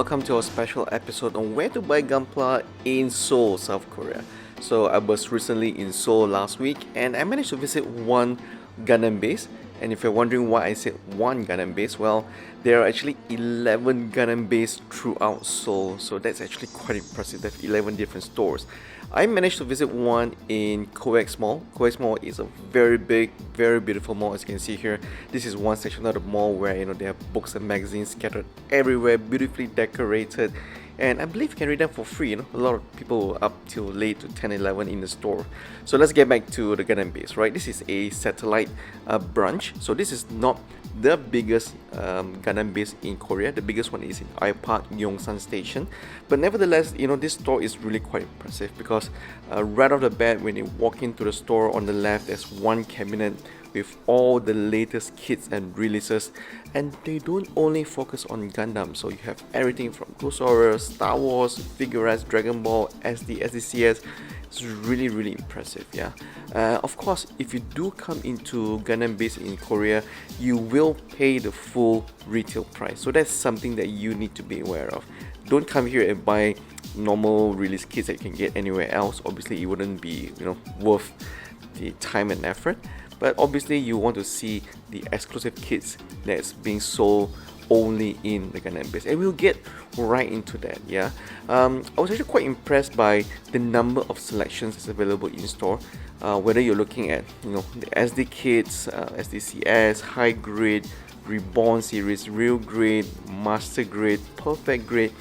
welcome to our special episode on where to buy Gunpla in Seoul, South Korea. So I was recently in Seoul last week and I managed to visit one Gundam base. And if you're wondering why I said one Gundam base, well, there are actually 11 Gundam base throughout Seoul. So that's actually quite impressive. There's 11 different stores. I managed to visit one in COEX Mall. COEX Mall is a very big, very beautiful mall, as you can see here. This is one section of the mall where they have books and magazines scattered everywhere, beautifully decorated. And I believe you can read them for free. A lot of people were up till late to 10, 11 in the store. So let's get back to the Gundam base, right? This is a satellite branch. So this is not the biggest Gundam base in Korea. The biggest one is in iPark Yongsan Station. But nevertheless, this store is really quite impressive because right off the bat, when you walk into the store on the left, there's one cabinet with all the latest kits and releases, and they don't only focus on Gundam. So you have everything from Ghost Star Wars, Figurettes, Dragon Ball, SD, SDCS. It's really, really impressive, yeah. Of course, if you do come into Gundam base in Korea, you will pay the full retail price. So that's something that you need to be aware of. Don't come here and buy normal release kits that you can get anywhere else. Obviously, it wouldn't be worth the time and effort. But obviously, you want to see the exclusive kits that's being sold only in the Gundam base, and we'll get right into that. Yeah, I was actually quite impressed by the number of selections that's available in store. Whether you're looking at the SD kits, SDCS, high grade, Reborn series, real grade, master grade, perfect grade,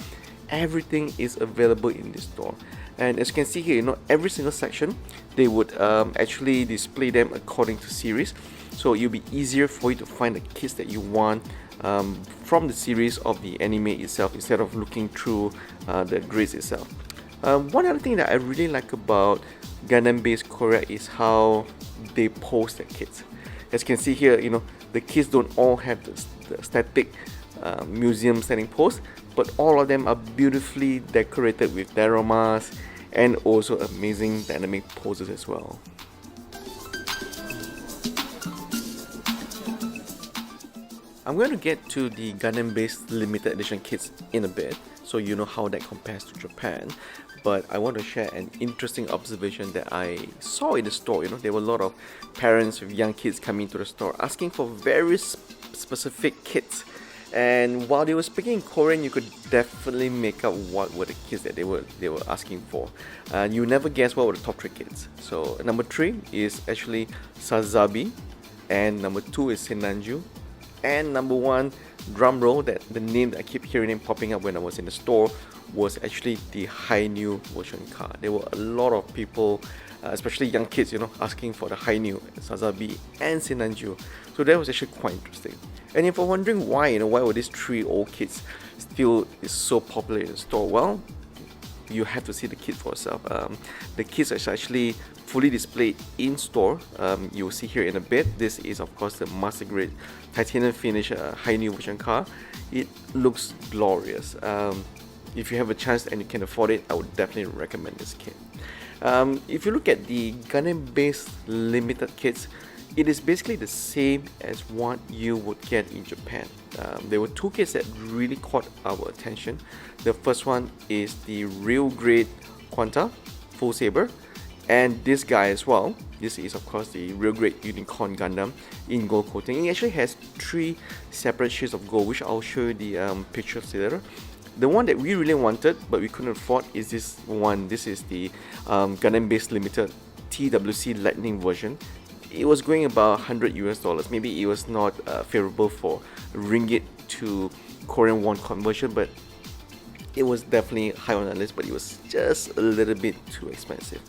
everything is available in this store. And as you can see here, every single section they would actually display them according to series, so it'll be easier for you to find the kits that you want from the series of the anime itself instead of looking through the grades itself. One other thing that I really like about Gundam Base Korea is how they post their kits. As you can see here, the kits don't all have the static museum standing pose, but all of them are beautifully decorated with dioramas and also amazing dynamic poses as well. I'm going to get to the Gundam Base limited edition kits in a bit, so you know how that compares to Japan. But I want to share an interesting observation that I saw in the store. There were a lot of parents with young kids coming to the store asking for very specific kits. And while they were speaking in Korean, you could definitely make out what were the kits that they were asking for. You never guess what were the top 3 kits. So number 3 is actually Sazabi, and number 2 is Senanju, and number 1, drum roll, that the name that I keep hearing popping up when I was in the store was actually the High New version car. There were a lot of people, especially young kids, asking for the High New, Sazabi and Senanju. So that was actually quite interesting. And if you're wondering why were these 3 old kits still is so popular in the store, well, you have to see the kit for yourself. The kits are actually fully displayed in store. You'll see here in a bit. This is of course the master grade titanium finish High New version car. It looks glorious. If you have a chance and you can afford it, I would definitely recommend this kit. If you look at the Gundam Base limited kits, it is basically the same as what you would get in Japan. There were 2 kits that really caught our attention. The first one is the real grade Quanta Full Saber, and this guy as well. This is of course the real grade Unicorn Gundam in gold coating. It actually has 3 separate shades of gold, which I'll show you the pictures later. The one that we really wanted but we couldn't afford is this one. This is the Gundam Base Limited TWC Lightning version. It was going about $100 US. Maybe it was not favorable for ringgit to Korean won conversion, but it was definitely high on the list, but it was just a little bit too expensive.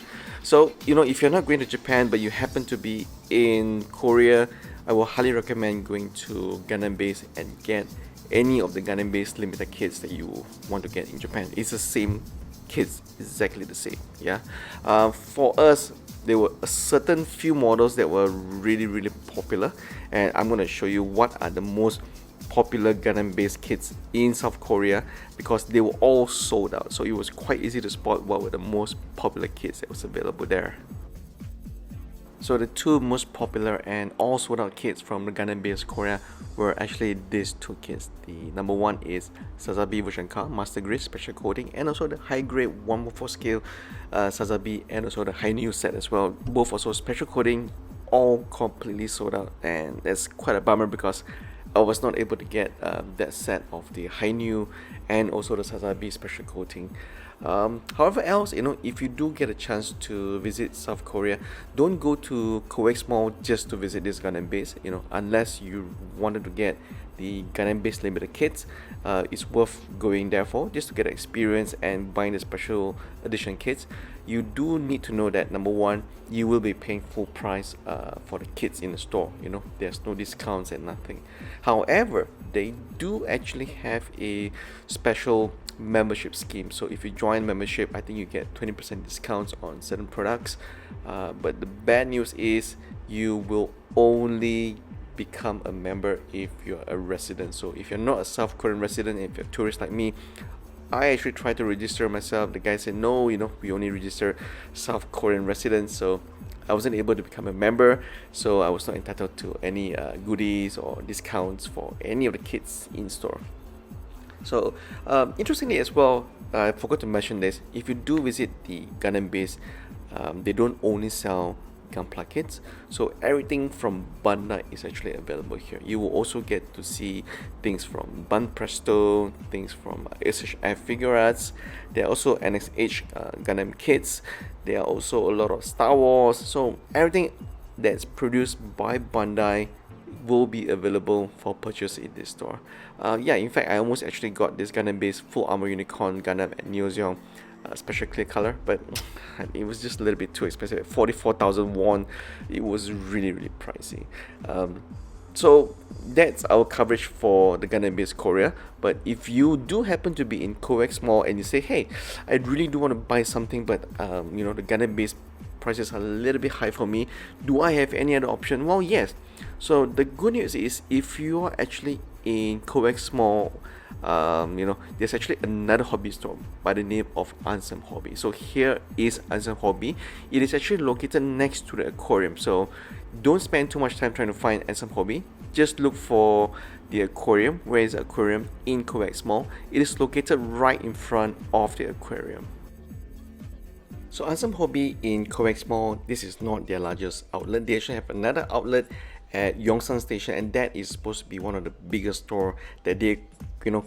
So if you're not going to Japan but you happen to be in Korea, I will highly recommend going to Gundam Base and get any of the Gundam Base limited kits that you want to get in Japan. It's the same kits, exactly the same. Yeah. For us, there were a certain few models that were really, really popular, and I'm going to show you what are the most popular Gundam Base kits in South Korea, because they were all sold out. So it was quite easy to spot what were the most popular kits that was available there. So the two most popular and all sold out kits from the Gundam Base Korea were actually these two kits. The number one is Sazabi version car, Master Grade Special Coating, and also the high grade 1/4 scale Sazabi, and also the high new set as well. Both also special coating, all completely sold out, and that's quite a bummer because I was not able to get that set of the high new and also the Sazabi special coating. However else, if you do get a chance to visit South Korea, don't go to COEX Mall just to visit this Gundam base, unless you wanted to get the Gundam Base Limited kits. It's worth going there for, just to get experience and buying the special edition kits. You do need to know that, number one, you will be paying full price for the kits in the store. There's no discounts and nothing. However, they do actually have a special membership scheme. So if you join membership, I think you get 20% discounts on certain products. But the bad news is you will only become a member if you're a resident. So if you're not a South Korean resident, if you're a tourist like me, I actually tried to register myself. The guy said no, we only register South Korean residents. So I wasn't able to become a member, so I was not entitled to any goodies or discounts for any of the kits in store. So interestingly as well, I forgot to mention this, if you do visit the Gundam base, they don't only sell Gunpla kits, so everything from Bandai is actually available here. You will also get to see things from Bun Presto, things from SHF Figuarts. There are also NXH Gundam kits. There are also a lot of Star Wars, so everything that's produced by Bandai will be available for purchase in this store. In fact, I almost actually got this Gundam Base Full Armor Unicorn Gundam at Neozeon special clear color, but it was just a little bit too expensive. At 44,000 won, it was really pricey. So that's our coverage for the Gundam Base Korea. But if you do happen to be in COEX Mall and you say, hey, I really do want to buy something, but the Gundam Base prices are a little bit high for me, do I have any other option? Well, yes. So the good news is, if you are actually in COEX Mall, there's actually another hobby store by the name of Asem Hobby. So here is Asem Hobby. It is actually located next to the aquarium, so don't spend too much time trying to find Asem Hobby. Just look for the aquarium. Where is the aquarium? In COEX Mall. It is located right in front of the aquarium. So Asem Hobby in COEX Mall, this is not their largest outlet. They actually have another outlet at Yongsan Station, and that is supposed to be one of the biggest store that they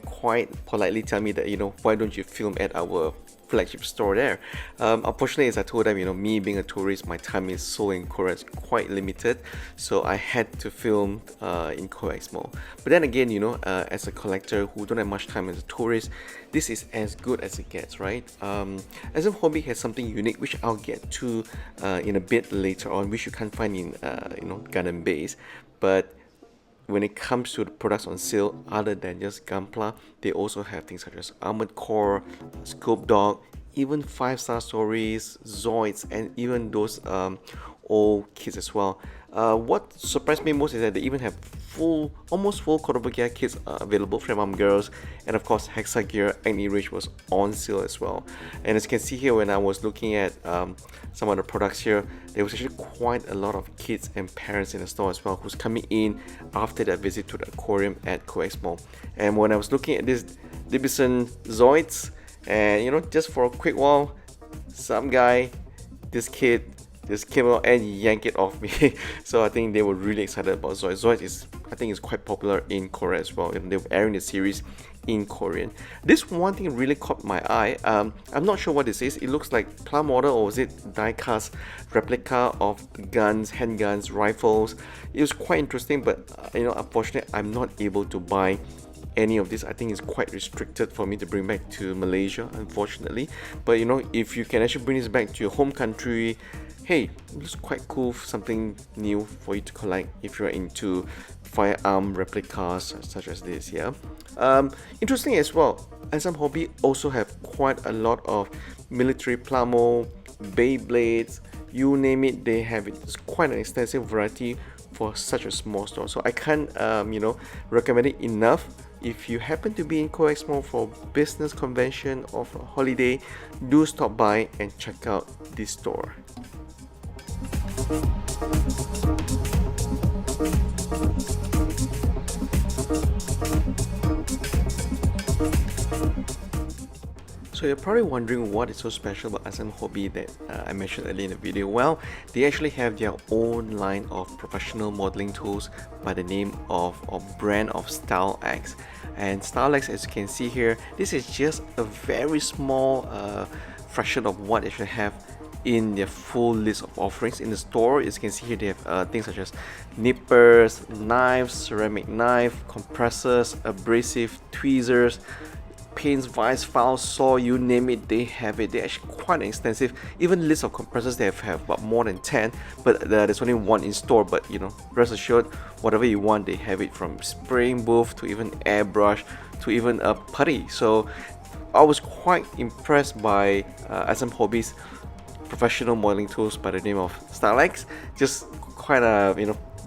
quite politely tell me that why don't you film at our flagship store there. Unfortunately, as I told them, me being a tourist, my time in Seoul in Korea is quite limited, so I had to film in COEX Mall. But then again, as a collector who don't have much time as a tourist, this is as good as it gets, right? Asem Hobby has something unique which I'll get to in a bit later on, which you can't find in Gundam Base. But when it comes to the products on sale, other than just Gunpla, they also have things such as Armored Core, Scope Dog, even 5-star stories, Zoids, and even those old kits as well. What surprised me most is that they even have almost full Kotobukiya kits available from Girls, and of course Hexagear Agni Rage was on sale as well. And as you can see here, when I was looking at some of the products here, there was actually quite a lot of kids and parents in the store as well, who's coming in after their visit to the aquarium at COEX Mall. And when I was looking at this Dibison Zoids, and just for a quick while, some guy, this kid, just came out and yanked it off me. So I think they were really excited about Zoid. Zoid is, I think, is quite popular in Korea as well, and they were airing the series in Korean. This one thing really caught my eye. I'm not sure what this is. It looks like plum model, or is it die-cast replica of guns, handguns, rifles. It was quite interesting, but unfortunately, I'm not able to buy any of this. I think it's quite restricted for me to bring back to Malaysia, unfortunately. But if you can actually bring this back to your home country, hey, it's quite cool, something new for you to collect if you're into firearm replicas such as this. Interesting as well, Asem Hobby also have quite a lot of military plamo, Beyblades, you name it, they have it. It's quite an extensive variety for such a small store, so I can't recommend it enough. If you happen to be in COEX Mall for business convention or for a holiday, do stop by and check out this store. So you're probably wondering what is so special about Asem Hobby that I mentioned earlier in the video. Well, they actually have their own line of professional modeling tools by the name of or brand of StyleX. And StyleX, as you can see here, this is just a very small fraction of what they should have in their full list of offerings in the store. As you can see here, they have things such as nippers, knives, ceramic knife, compressors, abrasive, tweezers, paints, vice, files, saw, you name it, they have it. They're actually quite extensive. Even list of compressors, they have about more than 10, but there's only one in store. But you know, rest assured, whatever you want, they have it, from spraying booth to even airbrush to even a putty. So I was quite impressed by Asem Hobby's professional modeling tools by the name of StyleX. Just quite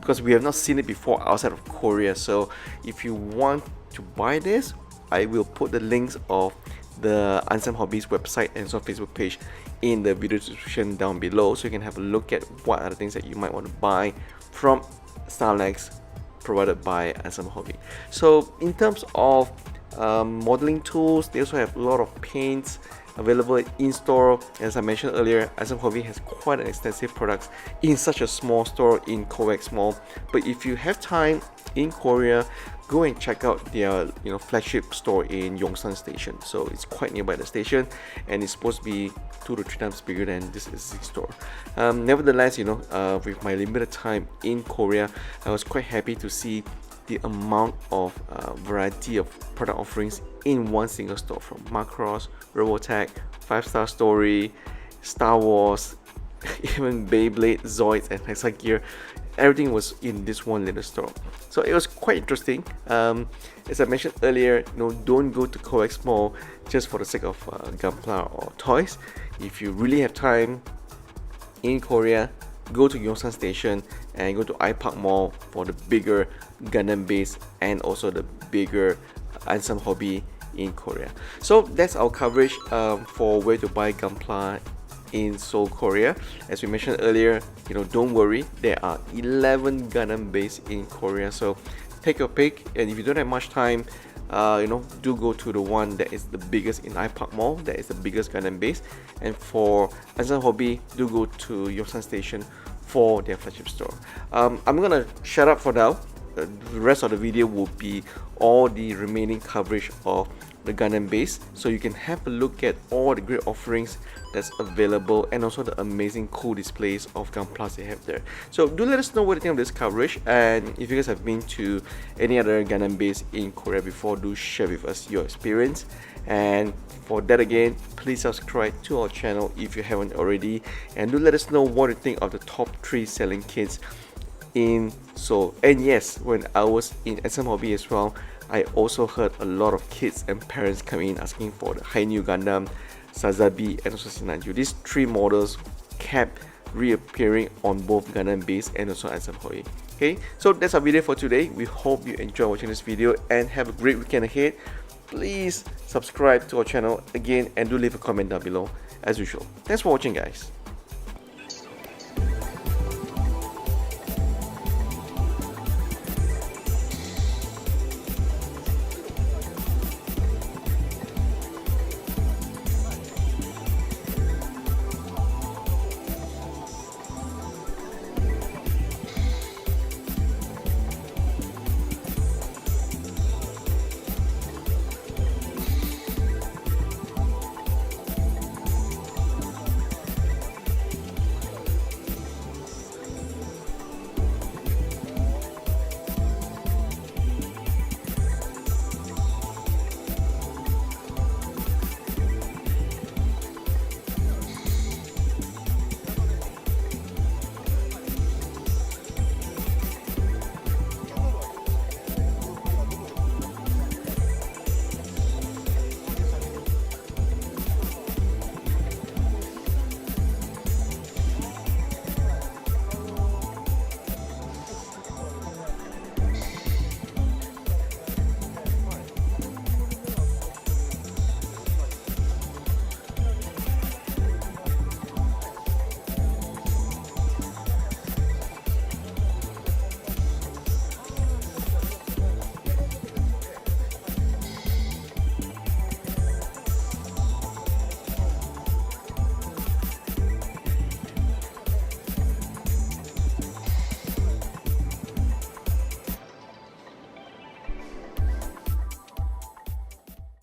because we have not seen it before outside of Korea. So if you want to buy this, I will put the links of the Asem Hobby's website and also Facebook page in the video description down below, so you can have a look at what are the things that you might want to buy from StyleX provided by Asem Hobby. So in terms of modeling tools, they also have a lot of paints available in store. As I mentioned earlier, Asem Hobby has quite an extensive products in such a small store in COEX Mall. But if you have time in Korea, go and check out their flagship store in Yongsan Station. So it's quite nearby the station, and it's supposed to be 2 to 3 times bigger than this existing store. Nevertheless, with my limited time in Korea, I was quite happy to see the amount of variety of product offerings in one single store, from Macross, Robotech, 5-Star Story, Star Wars, even Beyblade, Zoids, and Hexagear. Everything was in this one little store. So it was quite interesting. As I mentioned earlier, don't go to COEX Mall just for the sake of gunpla or toys. If you really have time in Korea, go to Yongsan Station and go to iPark Mall for the bigger Gundam Base and also the bigger Asem Hobby in Korea. So that's our coverage for where to buy gunpla in Seoul, Korea. As we mentioned earlier, don't worry, there are 11 Gundam Base in Korea, so take your pick. And if you don't have much time, do go to the one that is the biggest in iPark Mall, that is the biggest Gundam Base. And for Asem Hobby, do go to Yongsan Station for their flagship store. I'm gonna shut up for now. The rest of the video will be all the remaining coverage of the Gundam Base, so you can have a look at all the great offerings that's available and also the amazing cool displays of Gunpla they have there. So do let us know what you think of this coverage, and if you guys have been to any other Gundam Base in Korea before, do share with us your experience. And for that again, please subscribe to our channel if you haven't already, and do let us know what you think of the top 3 selling kits in Seoul. And yes, when I was in Asem Hobby as well, I also heard a lot of kids and parents coming in asking for the Hainu Gundam, Sazabi, and also Sinanju. These 3 models kept reappearing on both Gundam Base and also Asem Hobby. Okay, so that's our video for today. We hope you enjoy watching this video and have a great weekend ahead. Please subscribe to our channel again and do leave a comment down below as usual. Thanks for watching, guys.